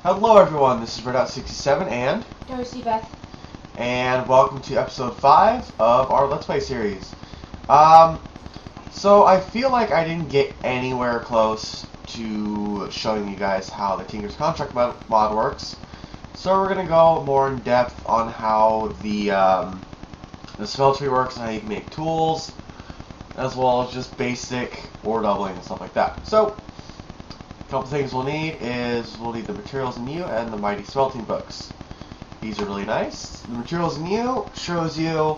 Hello everyone, this is Redout67 and Darcyandrabeth. and welcome to episode 5 of our Let's Play series. So I feel like I didn't get anywhere close to showing you guys how the Tinker's Construct mod works. So we're going to go more in depth on how the smeltery works and how you can make tools, as well as just basic ore doubling and stuff like that. So a couple things we'll need is we'll need the materials in you and the mighty smelting books. These are really nice. The materials in you shows you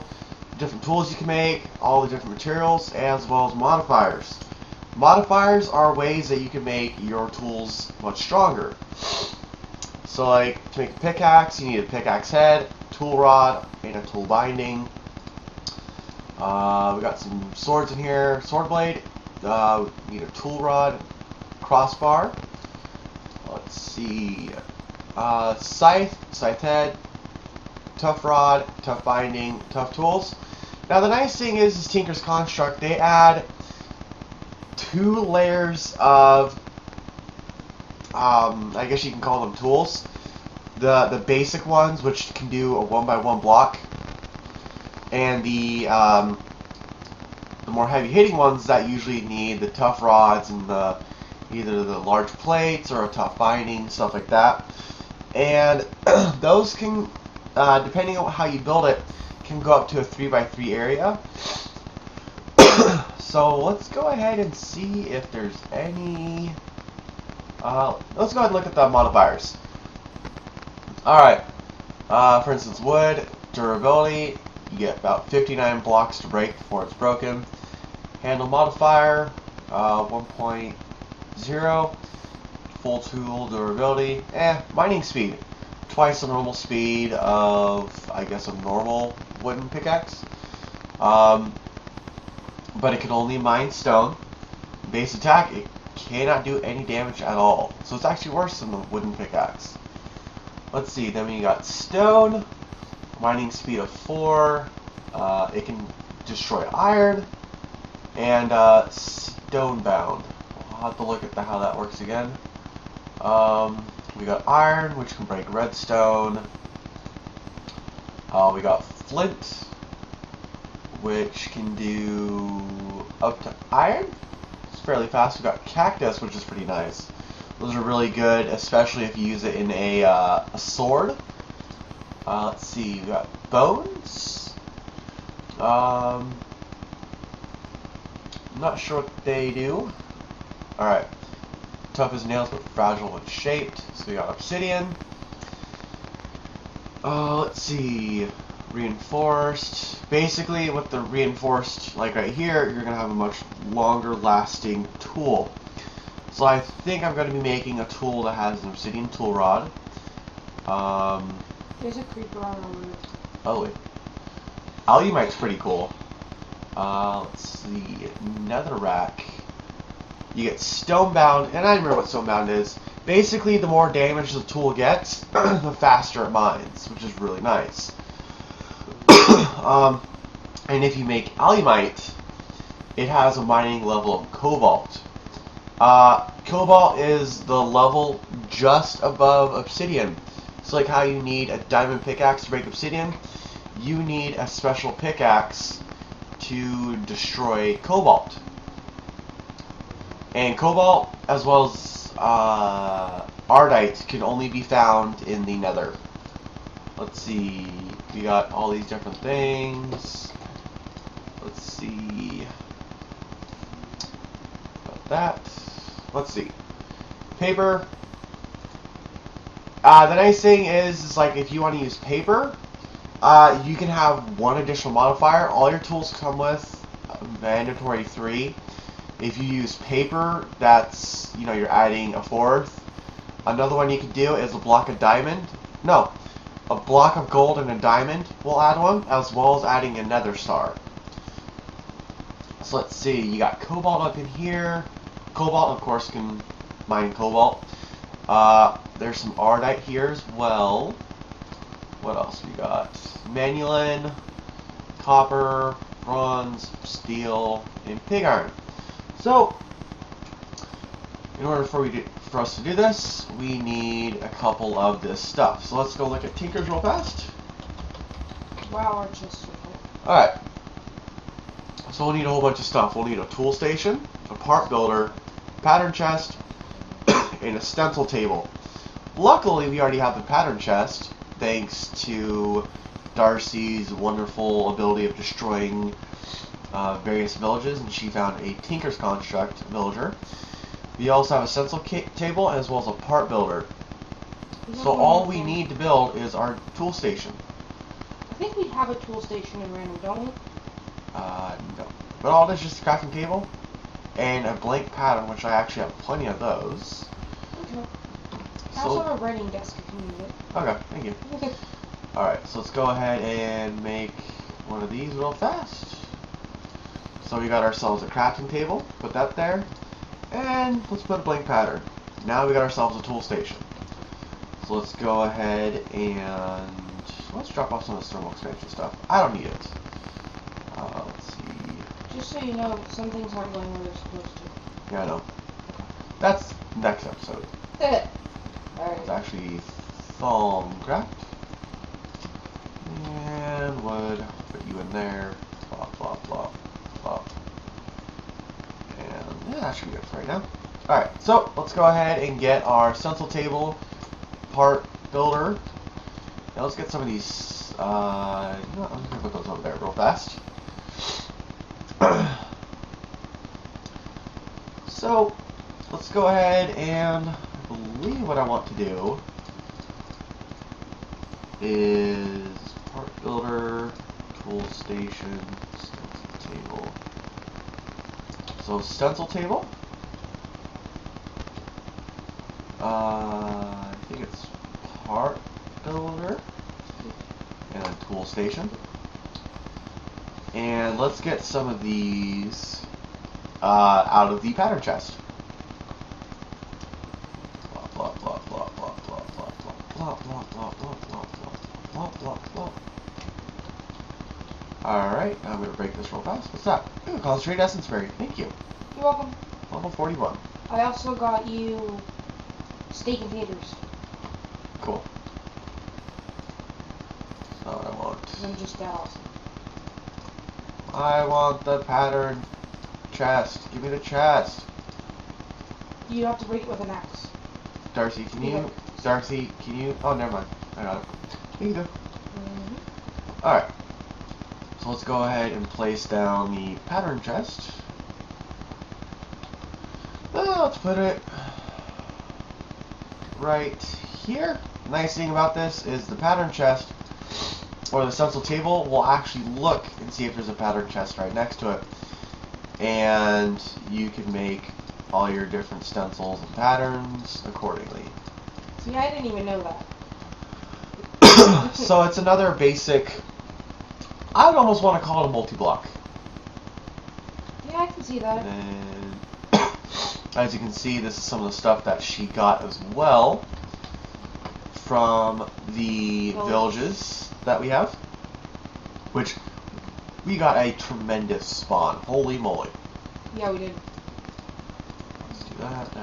different tools you can make, all the different materials, as well as modifiers. Modifiers are ways that you can make your tools much stronger. So like to make a pickaxe, you need a pickaxe head, tool rod, and a tool binding. We got some swords in here, sword blade, we need a tool rod, crossbar, let's see, scythe head, tough rod, tough binding, tough tools. Now the nice thing is Tinker's Construct, they add 2 layers of, I guess you can call them tools. The basic ones, which can do a 1x1 block, and the more heavy hitting ones that usually need the tough rods and either the large plates or a tough binding, stuff like that. And those can, depending on how you build it, can go up to a 3x3 area. So let's go ahead and see if there's any. Let's go ahead and look at the modifiers. Alright, for instance, wood, durability, you get about 59 blocks to break before it's broken. Handle modifier, 1.0. Full tool durability, mining speed, twice the normal speed of, I guess, a normal wooden pickaxe. But it can only mine stone. Base attack, it cannot do any damage at all. So it's actually worse than the wooden pickaxe. Let's see, then we got stone, mining speed of 4, it can destroy iron, and stone bound. I'll have to look at how that works again. We got iron, which can break redstone. We got flint, which can do up to iron. It's fairly fast. We got cactus, which is pretty nice. Those are really good, especially if you use it in a sword. Let's see, we got bones. I'm not sure what they do. Alright. Tough as nails but fragile when shaped. So we got obsidian. Let's see. Reinforced. Basically with the reinforced, like right here, you're going to have a much longer lasting tool. So I think I'm going to be making a tool that has an obsidian tool rod. There's a creeper on the roof. Oh wait. Alumite's pretty cool. Let's see. Netherrack. You get stonebound, and I remember what stonebound is. Basically, the more damage the tool gets, the faster it mines, which is really nice. And if you make alumite, it has a mining level of cobalt. Cobalt is the level just above obsidian. So like how you need a diamond pickaxe to break obsidian, you need a special pickaxe to destroy cobalt. And cobalt, as well as ardite, can only be found in the nether. Let's see, we got all these different things. Let's see about that. Let's see, paper. The nice thing is like if you want to use paper, you can have 1 additional modifier. All your tools come with a mandatory 3. If you use paper, that's, you're adding a 4th. Another one you can do is a block of diamond. No, a block of gold and a diamond will add 1, as well as adding a nether star. So let's see, you got cobalt up in here. Cobalt, of course, can mine cobalt. There's some ardite here as well. What else we got? Manulin, copper, bronze, steel, and pig iron. So, in order for us to do this, we need a couple of this stuff. So let's go look at Tinkers real fast. Wow, our chest so full. Alright. So we'll need a whole bunch of stuff. We'll need a tool station, a part builder, pattern chest, and a stencil table. Luckily, we already have the pattern chest, thanks to Darcy's wonderful ability of destroying various villages, and she found a Tinker's Construct villager. We also have a stencil table as well as a part builder. So all we need to build is our tool station. I think we have a tool station in random, don't we? No. But all it is just a crafting table and a blank pattern, which I actually have plenty of those. Okay. I also have a writing desk if you need it. Okay, thank you. Okay. Alright, so let's go ahead and make one of these real fast. So we got ourselves a crafting table, put that there, and let's put a blank pattern. Now we got ourselves a tool station. So let's go ahead and let's drop off some of this thermal expansion stuff. I don't need it. Let's see. Just so you know, some things aren't going where they're supposed to. Yeah, I know. That's next episode. Alright. It's actually Thaumcraft. And wood. Put you in there. Plop, plop, plop, plop. And yeah, that should be good for right now. Alright, so let's go ahead and get our stencil table, part builder. Now let's get some of these. You know what, I'm just going to put those over there real fast. So let's go ahead and I believe what I want to do is part builder, tool station, stencil table. So stencil table. I think it's part builder and then tool station. And let's get some of these out of the pattern chest. Plop, plop, plop, plop, plop, plop, plop, plop, plop, plop, plop, plop, plop, plop, plop. Alright, I'm going to break this real fast. What's that? Ooh, concentrate essence berry. Thank you. You're welcome. Level 41. I also got you steak and taters. Cool. That's not what I want. I'm just that awesome. I want the pattern chest. Give me the chest. You have to break it with an axe. Darcy, can you? Darcy, can you? Oh, never mind. I got it. Here you go. Alright. So let's go ahead and place down the pattern chest. Let's put it right here. Nice thing about this is the pattern chest or the stencil table will actually look and see if there's a pattern chest right next to it. And you can make all your different stencils and patterns accordingly. See, I didn't even know that. So it's another basic, I would almost want to call it a multi-block. Yeah, I can see that. And as you can see, this is some of the stuff that she got as well from the villages that we have, which we got a tremendous spawn. Holy moly. Yeah, we did. Let's do that,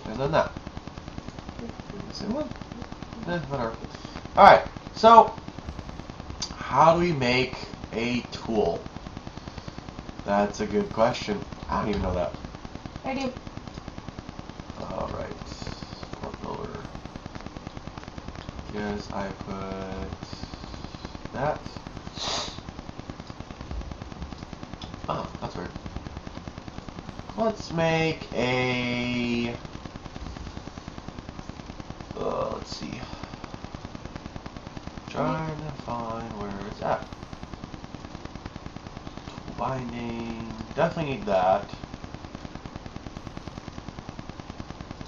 and then that. Same one? Whatever. Alright, so how do we make a tool? That's a good question. I don't even know that. I do. Alright. Part builder. Yes, I put that. Oh, that's weird. Let's make a... let's see. Trying to find where it's at. Tool binding. Definitely need that.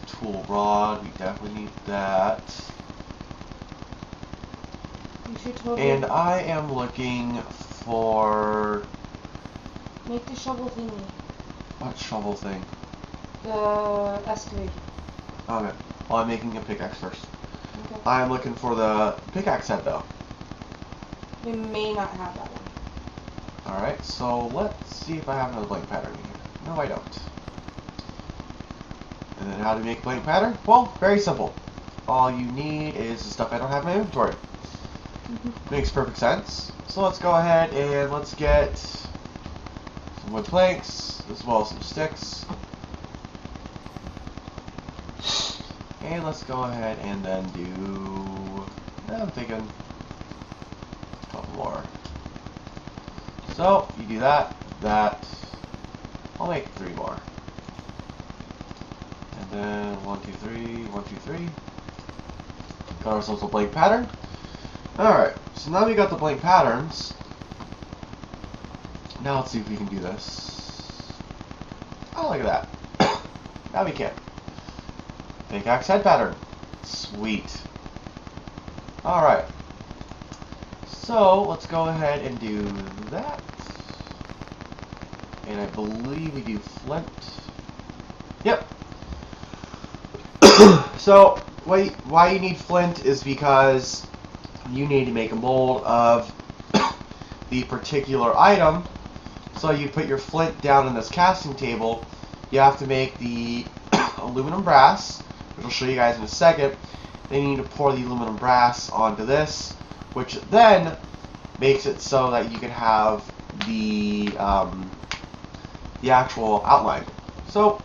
Tool rod. We definitely need that. You should totally And I am looking for... make the shovel thingy. What shovel thing? The excavator. Okay. Well, I'm making a pickaxe first. Okay. I'm looking for the pickaxe head, though. We may not have that one. Alright, so let's see if I have another blank pattern in here. No, I don't. And how to make a blank pattern? Well, very simple. All you need is the stuff I don't have in my inventory. Makes perfect sense. So let's go ahead and let's get some wood planks, as well as some sticks. And let's go ahead and then do, I'm thinking a couple more. So you do that, I'll make 3 more. And then 1, 2, 3, 1, 2, 3. Got ourselves a blank pattern. Alright, so now we got the blank patterns. Now let's see if we can do this. Oh, look at that. Now we can. Pickaxe head pattern. Sweet. Alright. So, let's go ahead and do that. And I believe we do flint. Yep. So, why you need flint is because you need to make a mold of the particular item. So you put your flint down in this casting table. You have to make the aluminum brass, which I'll show you guys in a second. Then you need to pour the aluminum brass onto this, which then makes it so that you can have the actual outline. So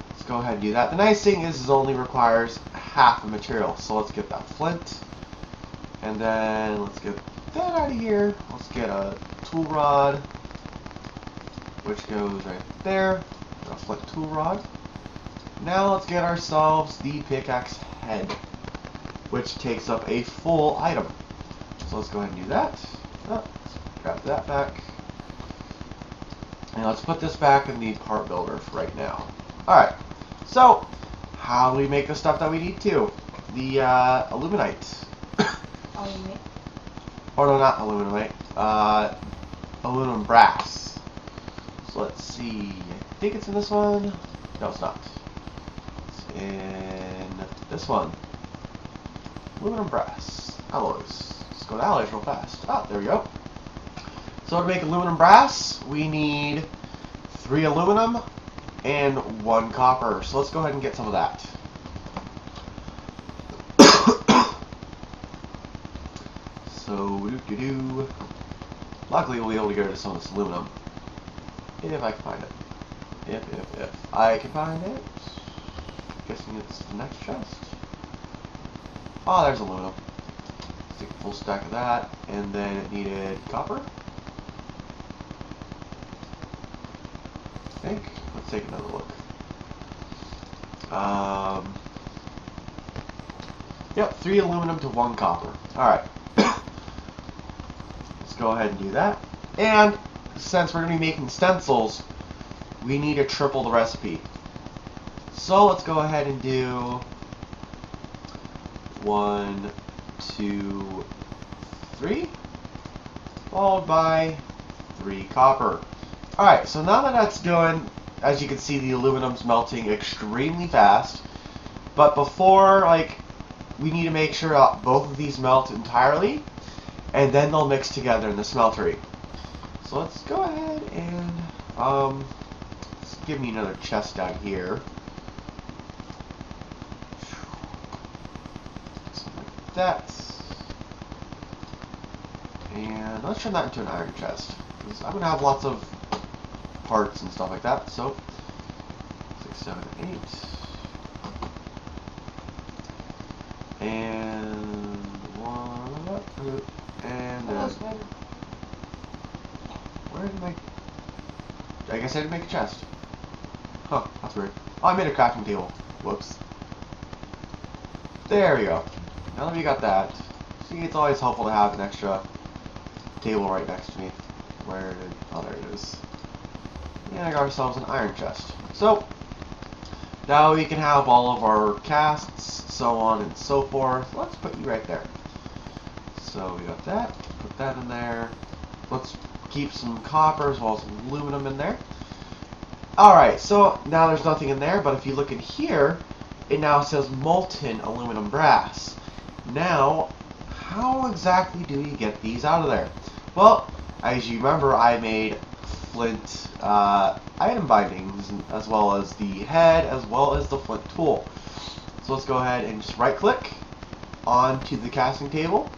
let's go ahead and do that. The nice thing is it only requires half the material. So let's get that flint. And then let's get that out of here. Let's get a tool rod, which goes right there. A flint tool rod. Now let's get ourselves the pickaxe head, which takes up a full item. So let's go ahead and do that. Oh, let's grab that back. And let's put this back in the part builder for right now. Alright, so how do we make the stuff that we need to? The aluminite. Or no, not aluminite. Aluminum brass. So let's see. I think it's in this one. No, it's not. It's in this one. Aluminum brass. Alloys. Let's go to alloys real fast. Ah, there we go. So to make aluminum brass, we need 3 aluminum and 1 copper. So let's go ahead and get some of that. So, luckily we'll be able to get rid of some of this aluminum. If I can find it. If I can find it. Guessing it's the next chest. Oh, there's aluminum. Let's take a full stack of that. And then it needed copper. I think. Let's take another look. Yep, 3 aluminum to 1 copper. Alright. Go ahead and do that. And since we're going to be making stencils, we need to triple the recipe. So let's go ahead and do 1, 2, 3, followed by 3 copper. Alright, so now that that's done, as you can see, the aluminum's melting extremely fast. But before, we need to make sure both of these melt entirely, and then they'll mix together in the smeltery. So let's go ahead and let's give me another chest down here. Something like that. And let's turn that into an iron chest, because I'm going to have lots of parts and stuff like that. So 6, 7, 8. And 1, and where did I guess I didn't make a chest. Huh, that's weird. Oh, I made a crafting table. Whoops. There we go. Now that we got that, see, it's always helpful to have an extra table right next to me. Where did, oh, there it is. And I got ourselves an iron chest. So, now we can have all of our casts, so on and so forth. Let's put you right there. So we got that, put that in there. Let's keep some copper as well as some aluminum in there. Alright, so now there's nothing in there, but if you look in here, it now says molten aluminum brass. Now, how exactly do you get these out of there? Well, as you remember, I made flint item bindings, as well as the head, as well as the flint tool. So let's go ahead and just right click onto the casting table,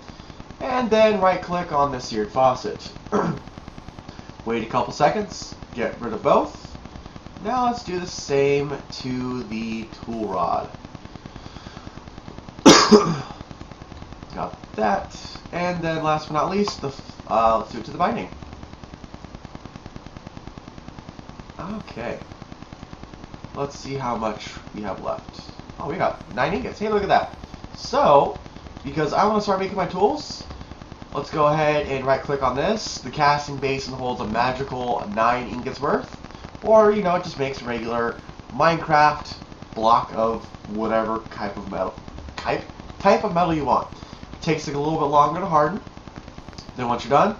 and then right click on the seared faucet. Wait a couple seconds, get rid of both. Now let's do the same to the tool rod. Got that. And then last but not least, let's do it to the binding. Okay. Let's see how much we have left. Oh, we got 9 ingots. Hey, look at that. So, because I want to start making my tools, let's go ahead and right click on this. The casting basin holds a magical 9 ingots worth. Or, you know, it just makes a regular Minecraft block of whatever type of metal. Type of metal you want. It takes a little bit longer to harden. Then once you're done,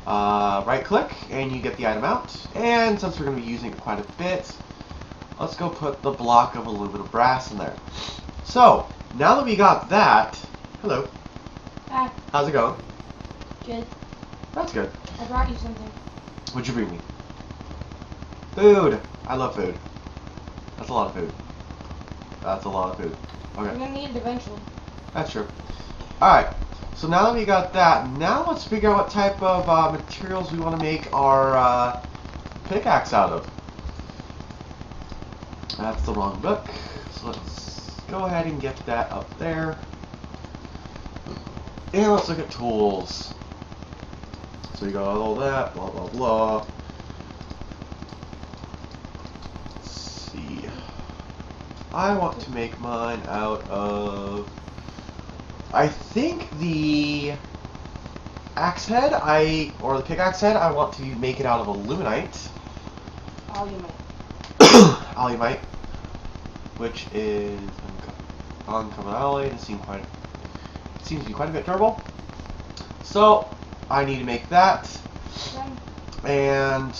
right click and you get the item out. And since we're going to be using it quite a bit, let's go put the block of aluminum brass in there. So, now that we got that, hello. Hi. How's it going? Good. That's good. I brought you something. What'd you bring me? Food. I love food. That's a lot of food. That's a lot of food. Okay. We're gonna need it eventually. That's true. Alright. So now that we got that, now let's figure out what type of materials we want to make our pickaxe out of. That's the wrong book. So let's go ahead and get that up there. And let's look at tools. So you got all that, blah blah blah. Let's see. I want to make mine out of, I think the axe head, or the pickaxe head, I want to make it out of aluminite. Alumite, which is uncommon alloy. It seems to be quite a bit durable. So I need to make that. And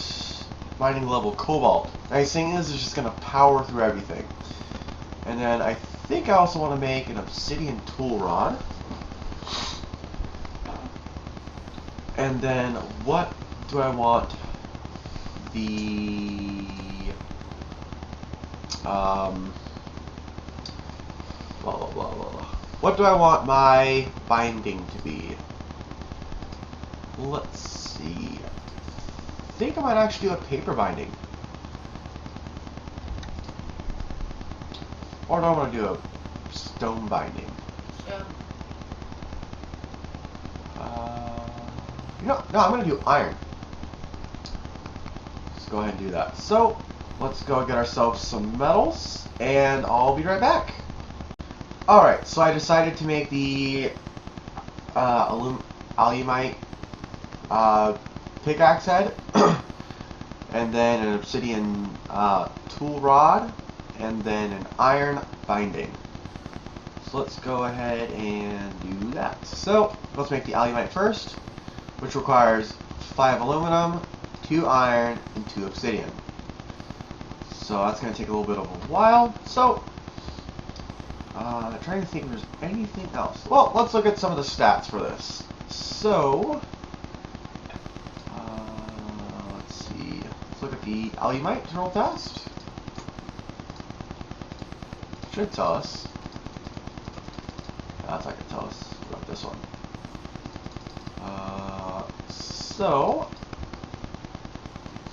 mining level cobalt. Nice thing is, it's just gonna power through everything. And then I think I also want to make an obsidian tool rod. And then what do I want the what do I want my binding to be? Let's see. I think I might actually do a paper binding. Or do I want to do a stone binding? Stone. No, I'm going to do iron. Let's go ahead and do that. So, let's go get ourselves some metals, and I'll be right back. Alright, so I decided to make the alumite pickaxe head, and then an obsidian tool rod, and then an iron binding. So let's go ahead and do that. So let's make the alumite first, which requires 5 aluminum, 2 iron, and 2 obsidian. So that's going to take a little bit of a while. So trying to think if there's anything else. Well, let's look at some of the stats for this. So let's see. Let's look at the alumite real fast. Should tell us. That's not going to tell us about this one. So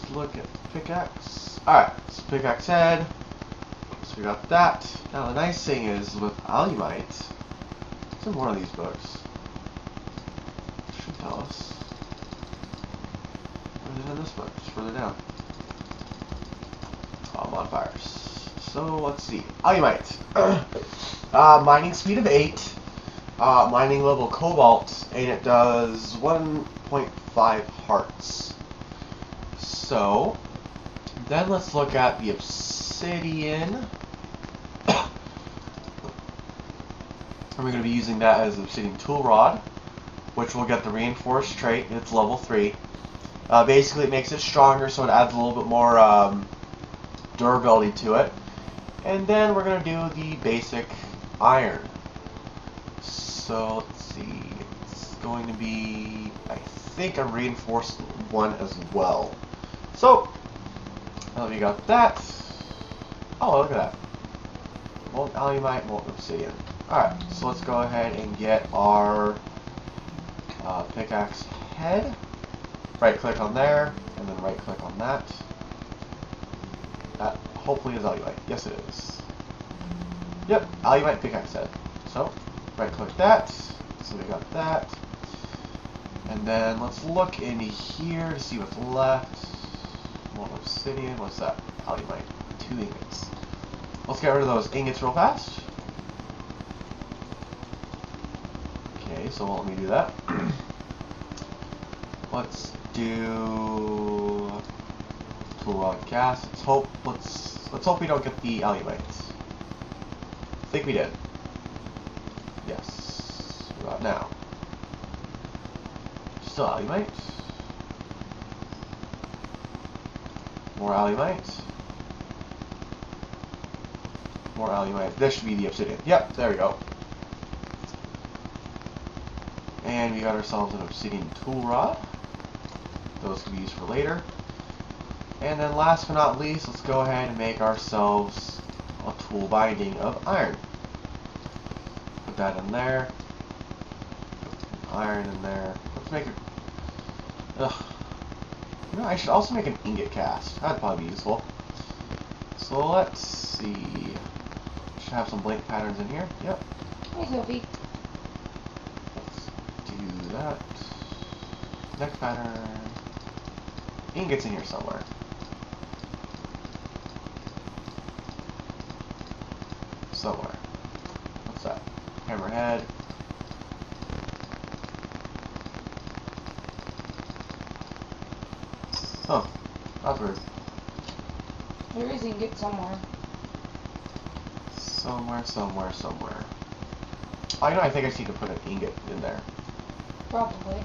let's look at pickaxe. Alright, so pickaxe head. So we got that. Now the nice thing is with alumite, it's in one of these books. It should tell us. Where is it in this book? Just further down. Modifiers. So let's see. Alumite. Mining speed of 8. Mining level cobalt, and it does 1.5 hearts. So then let's look at the obsidian. And we're going to be using that as obsidian tool rod, which will get the reinforced trait. It's level 3. Basically, it makes it stronger, so it adds a little bit more durability to it. And then we're going to do the basic iron. So let's see. It's going to be, I think, a reinforced one as well. So, now we got that. Oh, look at that. Molten alumite, molten obsidian. Alright, so let's go ahead and get our pickaxe head. Right click on there, and then right click on that. That hopefully is alumite. Yes, it is. Yep, alumite pickaxe head. So, right click that. So we got that. And then let's look in here to see what's left. Molten obsidian, what's that? Alumite. 2 ingots. Let's get rid of those ingots real fast. Okay, so let me do that. Let's do tool rod gas. Let's hope we don't get the alumite. I think we did. Yes. What about now? Still alumite. More alumite. More alumite. This should be the obsidian. Yep, there we go. And we got ourselves an obsidian tool rod. Those can be used for later. And then last but not least, let's go ahead and make ourselves a tool binding of iron. Put that in there. Iron in there. Let's make it. Ugh. You know, I should also make an ingot cast. That'd probably be useful. So let's see. Should have some blank patterns in here. Yep. Hey, Sophie. Let's do that. Next pattern. Ingots in here somewhere. Somewhere. What's that? Hammerhead. Oh, that's weird. There is ingot somewhere. Somewhere. I know, I think I just need to put an ingot in there. Probably.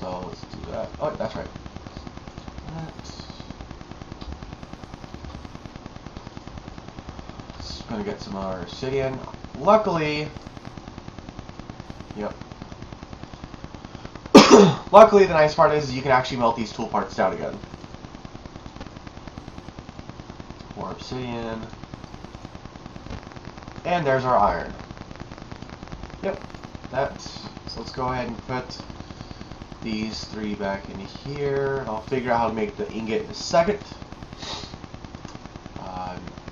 So let's do that. Oh, that's right. Just gonna get some more obsidian. Luckily, yep. Luckily, the nice part is you can actually melt these tool parts down again. More obsidian. And there's our iron. Yep, so let's go ahead and put these 3 back in here. I'll figure out how to make the ingot in a second.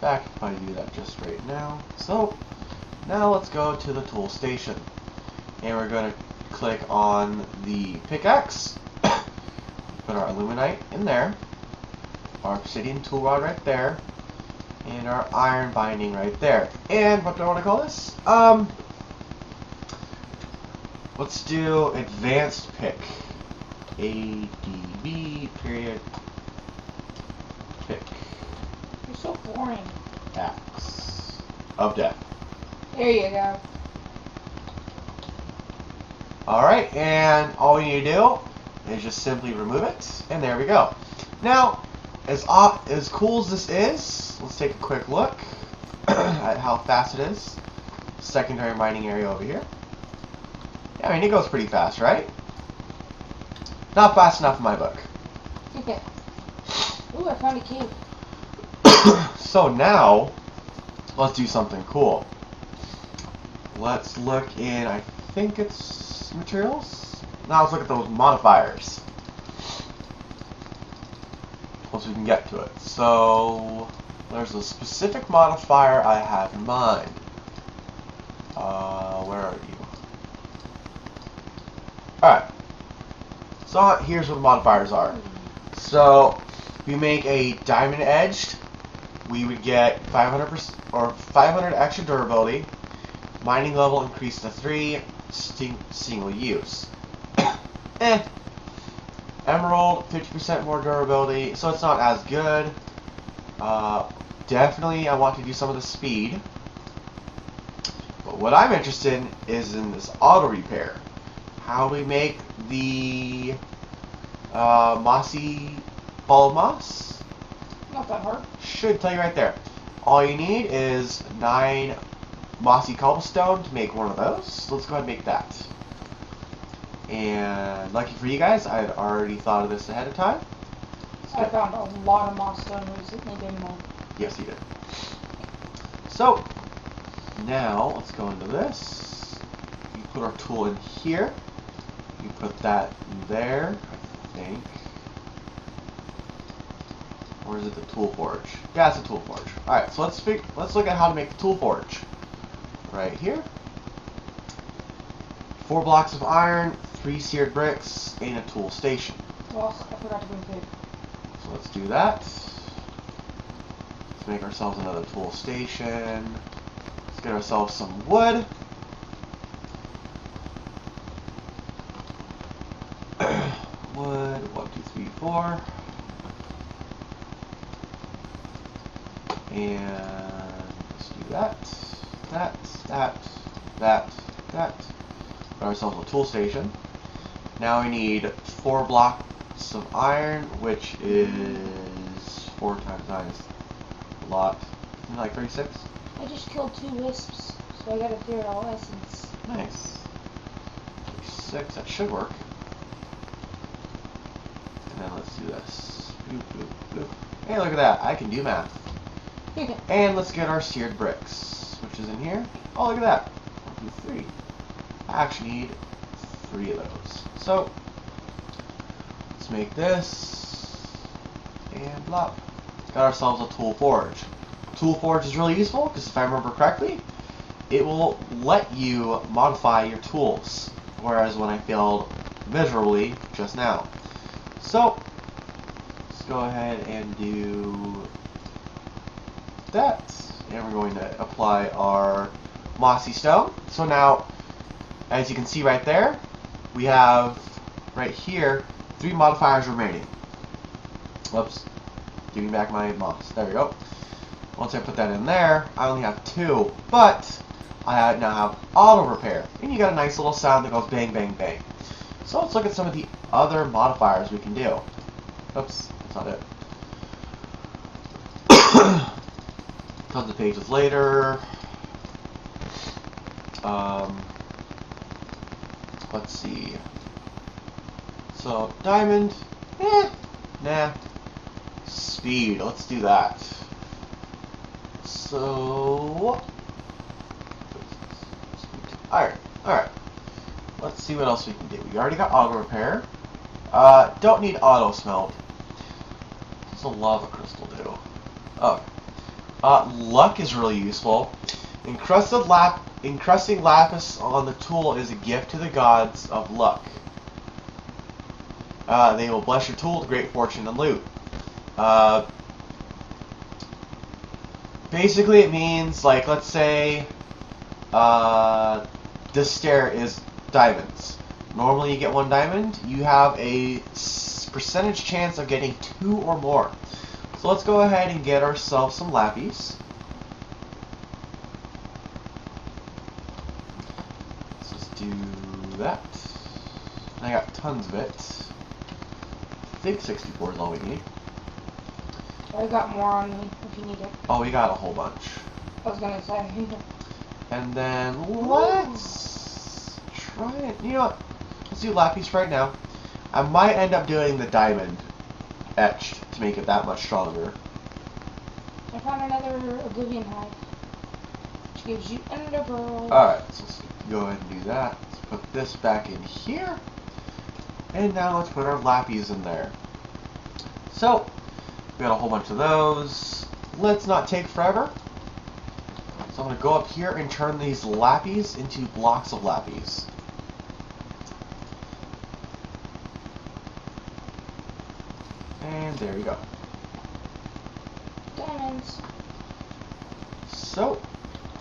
Back, if I do that just right now. So, now let's go to the tool station. And we're going to click on the pickaxe. Put our aluminite in there. Our obsidian tool rod right there. And our iron binding right there. And what do I want to call this? Let's do advanced pick. ADB period pick. You're so boring. Axe of death. There you go. Alright, and all we need to do is just simply remove it, and there we go. Now, as cool as this is, let's take a quick look at how fast it is. Secondary mining area over here. Yeah, I mean, it goes pretty fast, right? Not fast enough in my book. Okay. Ooh, I found a cave. So now, let's do something cool. Let's look in, I think it's materials? Now let's look at those modifiers. Once we can get to it. So, there's a specific modifier I have in mind. Where are you? Alright. So here's what the modifiers are. So, if we make a diamond edged, we would get 500% or 500 extra durability. Mining level increased to 3. Single use. Emerald, 50% more durability, so it's not as good. Definitely I want to do some of the speed. But what I'm interested in is in this auto repair. How do we make the mossy ball of moss? Not that hard. Should tell you right there. All you need is 9 mossy cobblestone to make one of those. So let's go ahead and make that. And lucky for you guys, I had already thought of this ahead of time. I found a lot of moss stone recently, didn't I? Yes, you did. So, now let's go into this. You put our tool in here. You put that in there, I think. Or is it the tool forge? Yeah, it's the tool forge. Alright, so let's look at how to make the tool forge. Right here. 4 blocks of iron, 3 seared bricks, and a tool station. Well, I forgot to bring food. So let's do that. Let's make ourselves another tool station. Let's get ourselves some wood. Wood, 1, 2, 3, 4. And let's do that. Put ourselves a tool station. Now we need 4 blocks of iron, which is 4 times 9 is a lot. Isn't it like 36? I just killed 2 wisps, so I got a Feral essence. Nice. 36, that should work. And then let's do this. Boop, boop, boop. Hey, look at that. I can do math. And let's get our seared bricks, which is in here. Oh, look at that. 1, 2, 3. I actually need 3 of those. So, let's make this. And blop. Got ourselves a tool forge. Tool forge is really useful because if I remember correctly, it will let you modify your tools. Whereas when I failed miserably just now. So, let's go ahead and do that, and we're going to apply our mossy stone. So now, as you can see right there, we have right here 3 modifiers remaining. Whoops, give me back my moss. There we go. Once I put that in there, I only have 2, but I now have auto repair, and you got a nice little sound that goes bang, bang, bang. So let's look at some of the other modifiers we can do. Oops, that's not it. Tons of pages later. Let's see. So, diamond. Nah. Speed. Let's do that. So, alright. Let's see what else we can do. We already got auto repair. Don't need auto smelt. What's a lava crystal do? Oh. Luck is really useful. Encrusting lapis on the tool is a gift to the gods of luck. They will bless your tool with great fortune and loot. Basically it means, like, let's say this stair is diamonds. Normally you get 1 diamond. You have a percentage chance of getting 2 or more. So let's go ahead and get ourselves some lapis. Let's just do that. And I got tons of it. I think 64 is all we need. I got more on me if you need it. Oh, we got a whole bunch. I was gonna say. And then let's try it. You know what? Let's do lapis right now. I might end up doing the diamond etched to make it that much stronger. I found another Oblivion hive, which gives you ender pearls. Alright, so let's go ahead and do that. Let's put this back in here. And now let's put our lapis in there. So, we got a whole bunch of those. Let's not take forever. So I'm going to go up here and turn these lapis into blocks of lapis. And there we go. Diamonds. So,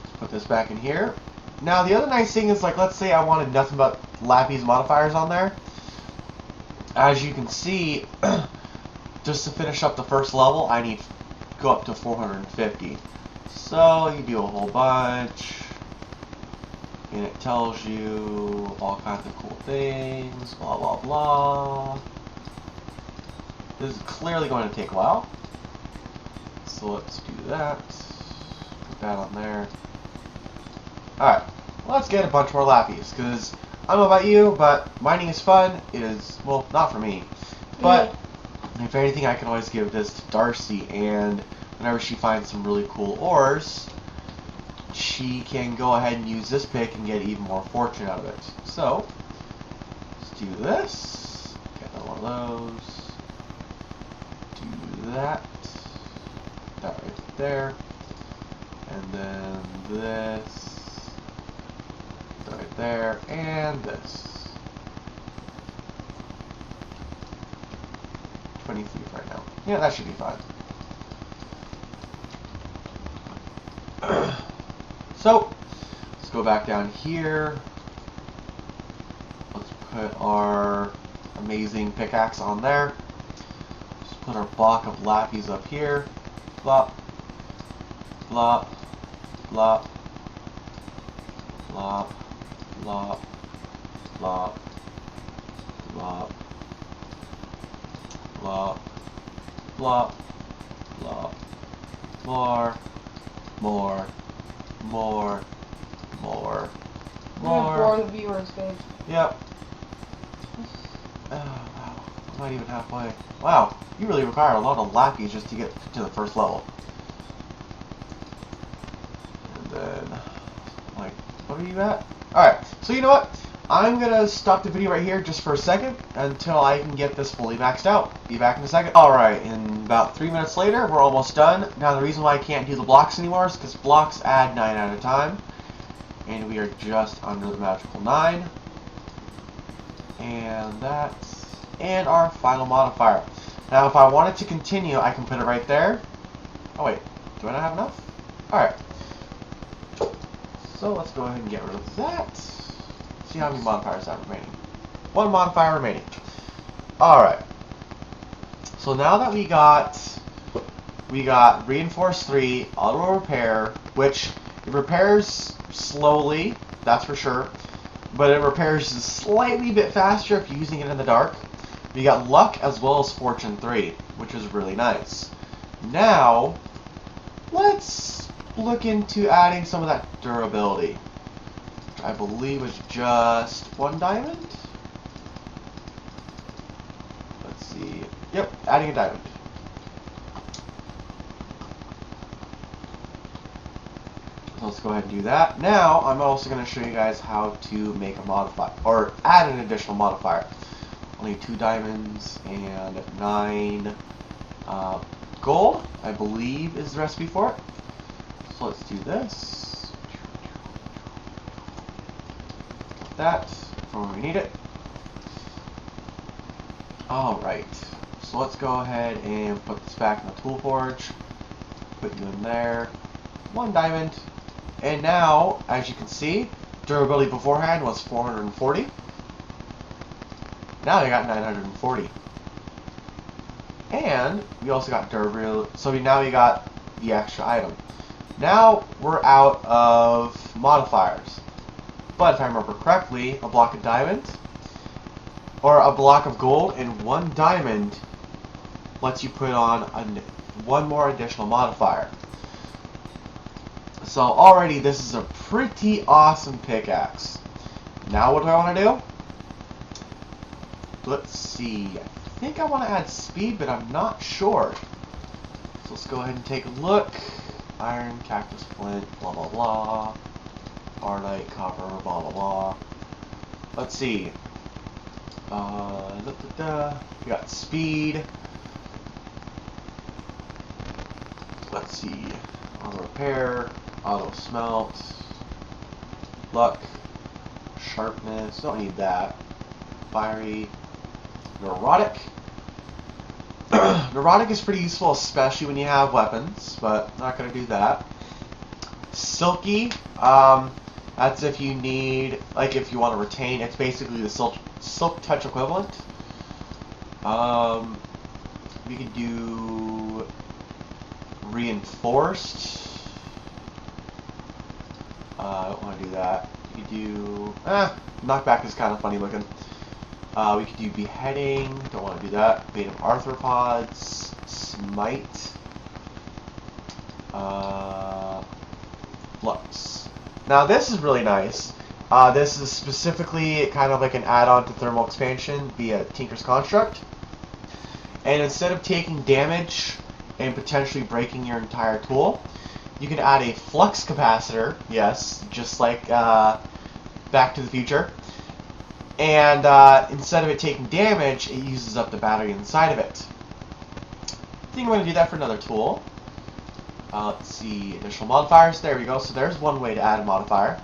let's put this back in here. Now the other nice thing is, like, let's say I wanted nothing but lapis modifiers on there. As you can see, just to finish up the first level, I need to go up to 450. So you do a whole bunch, and it tells you all kinds of cool things, blah blah blah. This is clearly going to take a while. So let's do that. Put that on there. Alright, let's get a bunch more lapis, because I don't know about you, but mining is fun. It is, well, not for me. But If anything, I can always give this to Darcy, and whenever she finds some really cool ores, she can go ahead and use this pick and get even more fortune out of it. So, let's do this. Get another one of those. Do that. That right there. And then this. That right there. And this. 23 right now. Yeah, that should be fine. So, let's go back down here. Let's put our amazing pickaxe on there. Just put our block of lappies up here. Flop, flop, flop, flop, flop, flop, flop, flop, flop, flop, more, more, more, more, more. For the viewers, babe. Yep. Oh, wow. I'm not even halfway. Wow, you really require a lot of lappies just to get to the first level. And then, like, what are you at? Alright, so you know what? I'm going to stop the video right here just for a second until I can get this fully maxed out. Be back in a second. Alright, and about 3 minutes later, we're almost done. Now, the reason why I can't do the blocks anymore is because blocks add 9 at a time. And we are just under the magical 9. And that's... and our final modifier. Now, if I wanted to continue, I can put it right there. Oh, wait. Do I not have enough? Alright. So, let's go ahead and get rid of that. See how many modifiers I have remaining. 1 modifier remaining. Alright. So now that we got Reinforce 3, Auto Repair, which it repairs slowly, that's for sure, but it repairs slightly bit faster if you're using it in the dark. We got Luck as well as Fortune 3, which is really nice. Now, let's look into adding some of that durability. I believe was just 1 diamond. Let's see. Yep, adding a diamond. So let's go ahead and do that. Now, I'm also going to show you guys how to make a modifier, or add an additional modifier. Only 2 diamonds and 9 gold, I believe, is the recipe for it. So let's do this. That for when we need it. Alright, so let's go ahead and put this back in the tool forge. Put you in there. 1 diamond. And now, as you can see, durability beforehand was 440. Now I got 940. And we also got durability, so now we got the extra item. Now we're out of modifiers. But if I remember correctly, a block of diamond, or a block of gold, and 1 diamond lets you put on 1 more additional modifier. So already this is a pretty awesome pickaxe. Now what do I want to do? Let's see. I think I want to add speed, but I'm not sure. So let's go ahead and take a look. Iron, cactus, flint, blah blah blah. Barnite, copper, blah blah blah. Let's see. We got speed. Let's see. Auto repair, auto smelt, luck, sharpness. Don't need that. Fiery, neurotic. Neurotic is pretty useful, especially when you have weapons, but not gonna do that. Silky. That's if you need, like, if you want to retain. It's basically the silk touch equivalent. We could do reinforced. I don't want to do that. We could do knockback is kind of funny looking. We could do beheading. Don't want to do that. Bait of arthropods. Smite. Flux. Now this is really nice. This is specifically kind of like an add-on to thermal expansion via Tinker's Construct. And instead of taking damage and potentially breaking your entire tool, you can add a flux capacitor, yes, just like Back to the Future. And instead of it taking damage, it uses up the battery inside of it. I think I'm going to do that for another tool. Let's see, additional modifiers. There we go. So there's one way to add a modifier.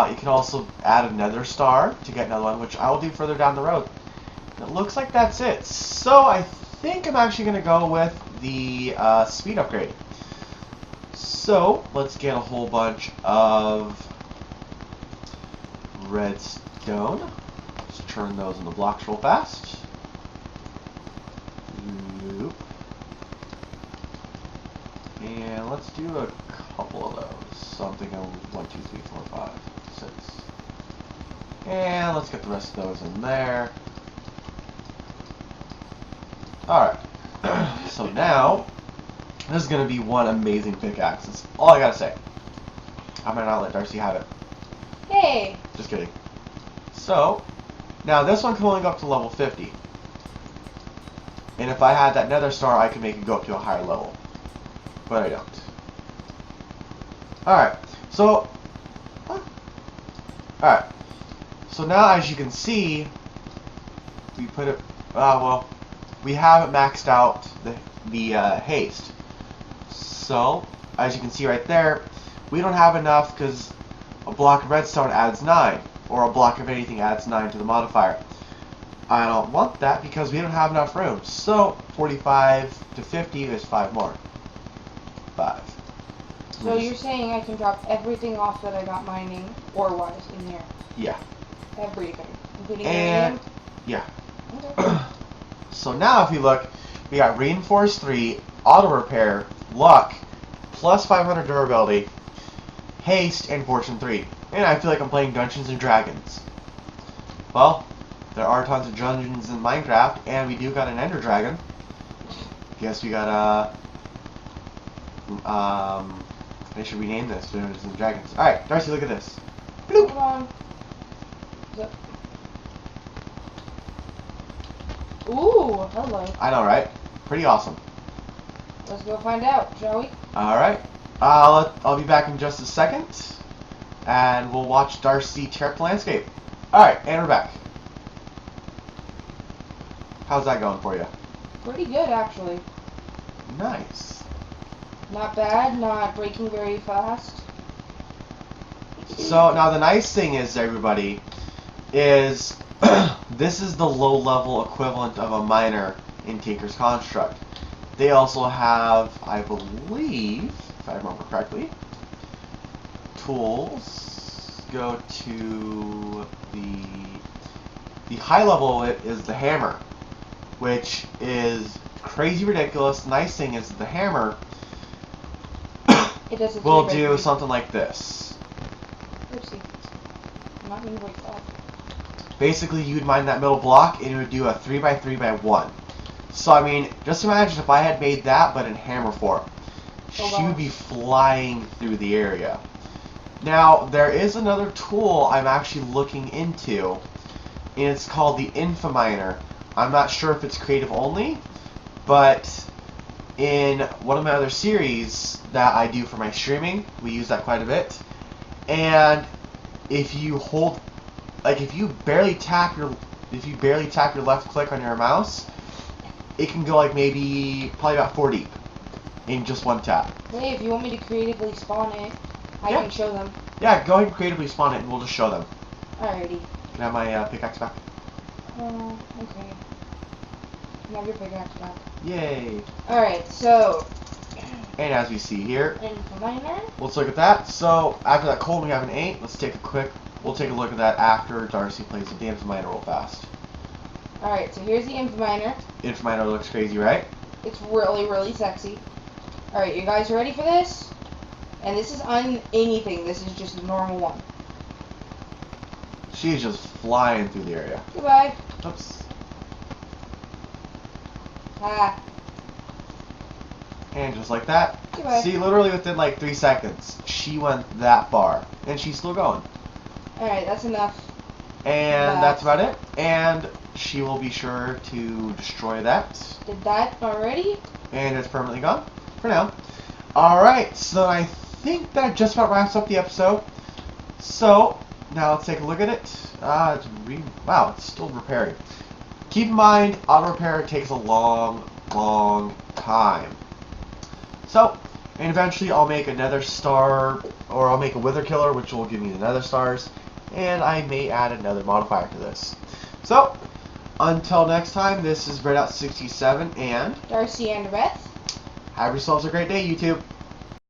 You can also add another star to get another one, which I will do further down the road. And it looks like that's it. So I think I'm actually going to go with the speed upgrade. So let's get a whole bunch of redstone. Let's turn those into blocks real fast. Nope. And let's do a couple of those. Something of 1, 2, 3, 4, 5, 6. And let's get the rest of those in there. Alright. So now, this is going to be one amazing pickaxe. That's all I gotta say. I'm going to not let Darcy have it. Hey! Just kidding. So, now this one can only go up to level 50. And if I had that nether star, I could make it go up to a higher level. But I don't. Alright, so... Alright. So now, as you can see, we put it... well, we haven't maxed out the haste. So, as you can see right there, we don't have enough because a block of redstone adds 9. Or a block of anything adds 9 to the modifier. I don't want that because we don't have enough room. So, 45 to 50 is 5 more. 5. So you're saying I can drop everything off that I got mining ore-wise in here? Yeah. Everything? Including and everything? yeah. Okay. So now if you look, we got Reinforce 3, Auto Repair, Luck, plus 500 Durability, Haste, and Fortune 3. And I feel like I'm playing Dungeons and Dragons. Well, there are tons of dungeons in Minecraft, and we do got an Ender Dragon. Guess we got they should rename this Dungeons and Dragons. Alright, Darcy, look at this. Bloop. Hold on. Yep. Ooh, hello. I know, right? Pretty awesome. Let's go find out, shall we? Alright. I'll be back in just a second. And we'll watch Darcy tear up the landscape. Alright, and we're back. How's that going for you? Pretty good, actually. Nice. Not bad, not breaking very fast. So, now the nice thing is, everybody, is this is the low-level equivalent of a miner in Tinker's Construct. They also have, I believe, if I remember correctly, tools. Go to the high level of it is the hammer, which is crazy ridiculous. The nice thing is the hammer will do something like this. Oopsie. I'm not going to break that. Basically, you'd mine that middle block, and it would do a 3x3x1. So, I mean, just imagine if I had made that, but in hammer form. She would be flying through the area. Now, there is another tool I'm actually looking into, and it's called the Infominer. I'm not sure if it's creative only, but in one of my other series that I do for my streaming, we use that quite a bit. And if you hold, like if you barely tap your left click on your mouse, it can go like probably about 4 deep in just one tap. Hey, if you want me to creatively spawn it, I can show them. Yeah, go ahead and creatively spawn it, and we'll just show them. Alrighty. Can I have my pickaxe back? Oh, okay. You have your pickaxe back. Yay! Alright, so... And as we see here, Infominer. let's look at that. So, after that coal, we have an 8. We'll take a look at that after Darcy plays the Infominer real fast. Alright, so here's the Infominer. Infominer looks crazy, right? It's really, really sexy. Alright, you guys ready for this? And this is on anything. This is just a normal one. She's just flying through the area. Goodbye. Oops. Ah. And just like that. Goodbye. See, literally within like 3 seconds, she went that far. And she's still going. Alright, that's enough. And that's about it. And she will be sure to destroy that. Did that already? And it's permanently gone for now. Alright, so I think that just about wraps up the episode. So, now let's take a look at it. Wow, it's still repairing. Keep in mind, auto repair takes a long time. So, and eventually I'll make another star, or I'll make a wither killer, which will give me another stars, and I may add another modifier to this. So, until next time, this is Redout67 and Darcyandrabeth. have yourselves a great day, YouTube.